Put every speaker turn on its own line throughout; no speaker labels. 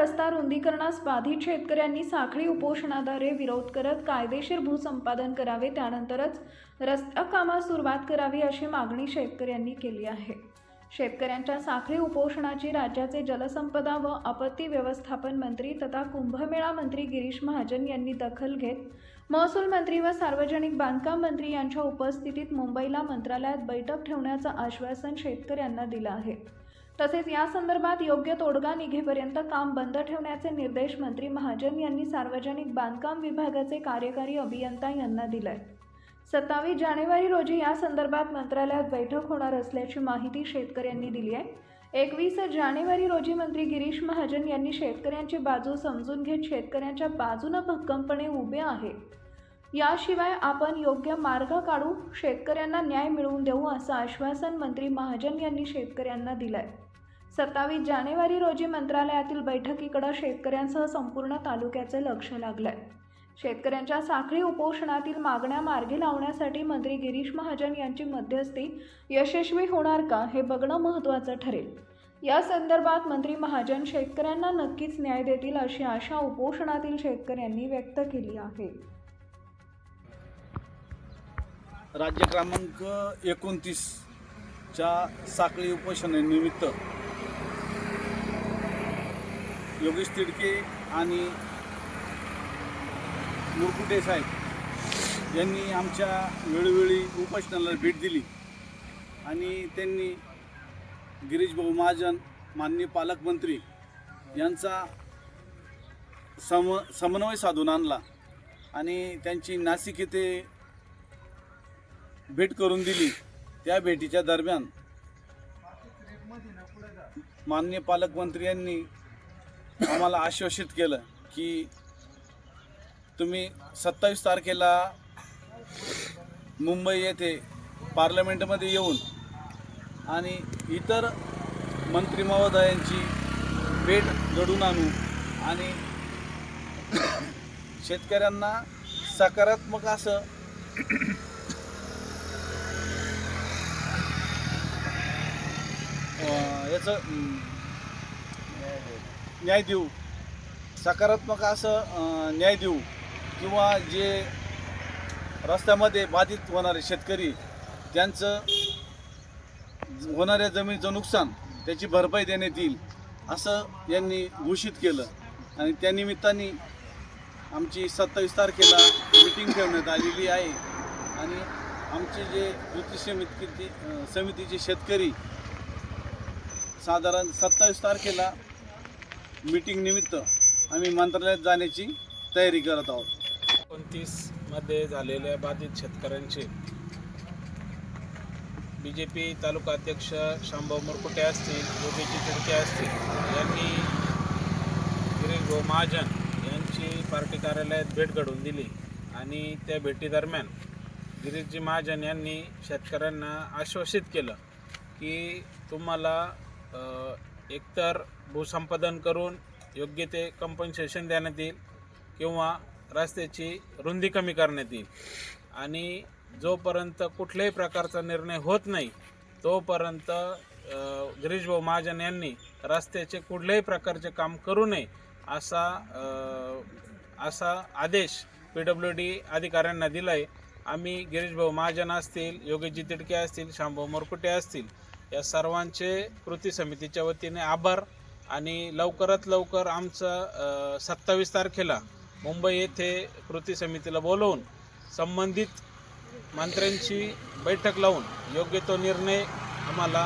रस्ता रुंदीकरणास बाधित शेतकऱ्यांनी साखळी उपोषणाद्वारे विरोध करत कायदेशीर भूसंपादन करावे, त्यानंतरच रस्ता कामास सुरुवात करावी अशी मागणी शेतकऱ्यांनी केली आहे। शेतकऱ्यांच्या साखळी उपोषणाची राज्याचे जलसंपदा व आपत्ती व्यवस्थापन मंत्री तथा कुंभमेळा मंत्री गिरीश महाजन यांनी दखल घेत महसूल मंत्री व सार्वजनिक बांधकाम मंत्री यांच्या उपस्थितीत मुंबईला मंत्रालयात बैठक ठेवण्याचं आश्वासन शेतकऱ्यांना दिलं आहे। तसेच या संदर्भात योग्य तोडगा निघेपर्यंत काम बंद ठेवण्याचे निर्देश मंत्री महाजन यांनी सार्वजनिक बांधकाम विभागाचे कार्यकारी अभियंता यांना दिले। 27 जानेवारी रोजी या संदर्भात मंत्रालयात बैठक होणार असल्याची माहिती शेतकऱ्यांनी दिली आहे। 21 जानेवारी रोजी मंत्री गिरीश महाजन यांनी शेतकऱ्यांची बाजू समजून घेत शेतकऱ्यांच्या बाजूने भक्कमपणे उभे आहे। याशिवाय आपण योग्य मार्ग काढू, शेतकऱ्यांना न्याय मिळवून देऊ असं आश्वासन मंत्री महाजन यांनी शेतकऱ्यांना दिलंय। 27 जानेवारी रोजी मंत्रालयातील बैठकीकडे शेतकऱ्यांसह संपूर्ण तालुक्याचे लक्ष लागलंय। शेतकऱ्यांच्या साखळी उपोषणातील मागण्या मार्गी लावण्यासाठी मंत्री गिरीश महाजन यांची मध्यस्थी यशस्वी होणार का हे बघणं महत्त्वाचं ठरेल। या संदर्भात मंत्री महाजन शेतकऱ्यांना नक्कीच न्याय देतील अशी आशा उपोषणातील शेतकऱ्यांनी व्यक्त केली आहे।
राज्य क्रमांक 29 च्या साखळी उपोषणानिमित्त योगेश तिडके आणि मुरकुटे साहेब यांनी आमच्या वेळोवेळी उपोषणाला भेट दिली आणि त्यांनी गिरीश भाऊ महाजन माननीय पालकमंत्री यांचा समन्वय साधून आणला आणि त्यांची नाशिक येथे भेट करून दिली। त्या भेटीच्या दरम्यान माननीय पालकमंत्री यांनी आम्हाला आश्वासित केलं की तुम्ही 27 तारखेला मुंबई येथे पार्लमेंटमध्ये येऊन आणि इतर मंत्री महोदयांची भेट घडवून आणू आणि शेतकऱ्यांना सकारात्मक असं याचं न्याय देऊ, सकारात्मक असं न्याय देऊ किंवा जे रस्त्यामध्ये बाधित होणारे शेतकरी त्यांचं होणाऱ्या जमिनीचं नुकसान त्याची भरपाई देण्यात येईल असं यांनी घोषित केलं। आणि त्यानिमित्ताने आमची 27 तारखेला मीटिंग ठेवण्यात आलेली आहे आणि आमचे जे कृती समितीचे शेतकरी साधारण 27 तारखेला मीटिंग निमित्त आम्ही मंत्रालयात जाण्याची तयारी करत आहोत।
29 मध्ये झालेल्या बाधित शेतकऱ्यांचे बीजेपी तालुका अध्यक्ष शांभाऊ मुरकुटे असतील, योगेश तिडके असतील यांनी गिरीश भाऊ महाजन यांची पार्टी कार्यालयात भेट घडवून दिली आणि त्या भेटीदरम्यान गिरीशजी महाजन यांनी शेतकऱ्यांना आश्वासित केलं की तुम्हाला एकतर भूसंपादन करून योग्य ते कंपन्सेशन देण्यात येईल किंवा रस्त्याची रुंदी कमी करण्यात येईल आणि जोपर्यंत कुठल्याही प्रकारचा निर्णय होत नाही तोपर्यंत गिरीश भाऊ महाजन यांनी रस्त्याचे कुठल्याही प्रकारचे काम करू नये असा आदेश PWD अधिकाऱ्यांना दिला आहे। आम्ही गिरीश भाऊ महाजन असतील, योगेशजी तिडके असतील, शांभाऊ मुरकुटे असतील या सर्वांचे कृती समितीच्या वतीने आभार आणि लवकरात लवकर आमचं 27 तारखेला मुंबई येथे कृती समितीला बोलवून संबंधित मंत्र्यांची बैठक लावून योग्य तो निर्णय आम्हाला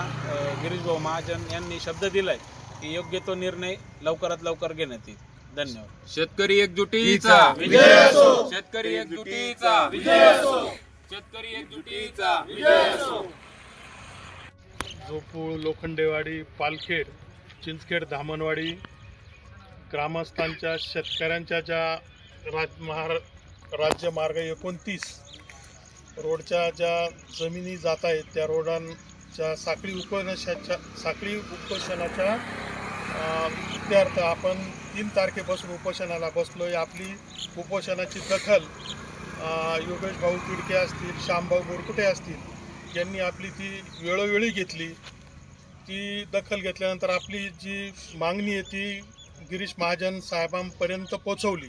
गिरीश भाऊ महाजन यांनी शब्द दिलाय की योग्य तो निर्णय लवकरात लवकर घेण्यात येईल। धन्यवाद।
शेतकरी एकजुटीचा विजय असो, शेतकरी एकजुटीचा विजय असो, शेतकरी एकजुटीचा विजय असो।
जोपूळ, लोखंडेवाडी, पालखेड, चिंचखेड, धामणवाडी ग्रामस्थांच्या शेतकऱ्यांच्या ज्या राज्य मार्ग 29 रोडच्या ज्या जमिनी जात आहेत त्या रोडांच्या साखळी उपोषणाच्या इत्यार्थ आपण 3 तारखेपासून उपोषणाला बसलोय। आपली उपोषणाची दखल योगेश भाऊ तिडके असतील, शांभाऊ मुरकुटे असतील यांनी आपली ती वेळोवेळी घेतली। ती दखल घेतल्यानंतर आपली जी मागणी आहे ती गिरीश महाजन साहेबांपर्यंत पोचवली,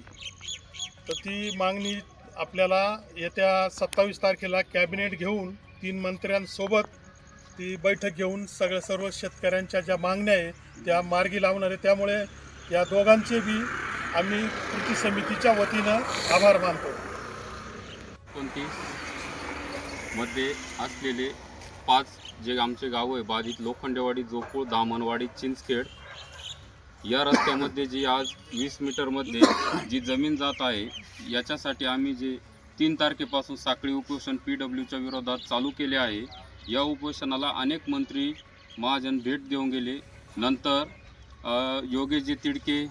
तर ती मागणी आपल्याला येत्या 27 तारखेला कॅबिनेट घेऊन 3 मंत्र्यांसोबत ती बैठक घेऊन सर्व शेतकऱ्यांच्या ज्या मागण्या आहे त्या मार्गी लावणार आहे. त्यामुळे या दोघांचे बी आम्ही कृती समितीच्या वतीनं आभार मानतो.
29 मध्ये असलेले 5 जे आमचे गाव आहे बाधित, लोखंडेवाडी, जोपूळ, दामणवाडी, चिंचखेड, या रस्त्यामध्ये जी आज 20 मीटरमध्ये जी जमीन जात आहे, याच्यासाठी आम्ही जे 3 तारखेपासून साखळी उपोषण PWच्या विरोधात चालू केले आहे. या उपोषणाला अनेक मंत्री महाजन भेट देऊन गेले. नंतर योगेशजी तिडके,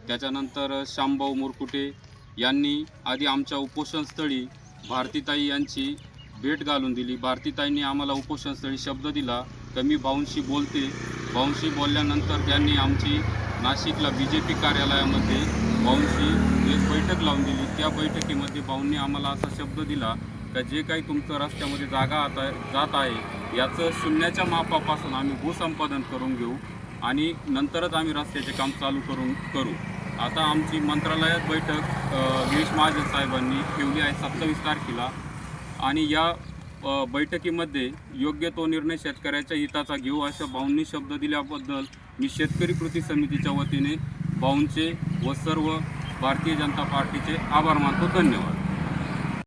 त्याच्यानंतर शामभाऊ मुरकुटे यांनी आधी आमच्या उपोषणस्थळी भारतीताई यांची भेट घालून दिली. भारतीताईंनी आम्हाला उपोषणस्थळी शब्द दिला की मी भाऊंशी बोलते. भाऊंशी बोलल्यानंतर त्यांनी आमची नाशिकला BJP कार्यालयामध्ये भाऊंशी एक बैठक लावून दिली. त्या बैठकीमध्ये भाऊंनी आम्हाला असा शब्द दिला की जे काही तुमचं रस्त्यामध्ये जागा जात आहे याचं शून्याच्या मापापासून आम्ही भूसंपादन करून घेऊ आणि नंतरच आम्ही रस्त्याचे काम चालू करू. आता आमची मंत्रालयात बैठक गिरीश महाजन साहेबांनी ठेवली आहे 27 तारखेला आणि या बैठकीमध्ये योग्य तो निर्णय शेतकऱ्याच्या हिताचा घेऊ अशा भाऊंनी शब्द दिल्याबद्दल मी शेतकरी कृती समितीच्या वतीने भाऊंचे व सर्व भारतीय जनता पार्टीचे आभार मानतो. धन्यवाद.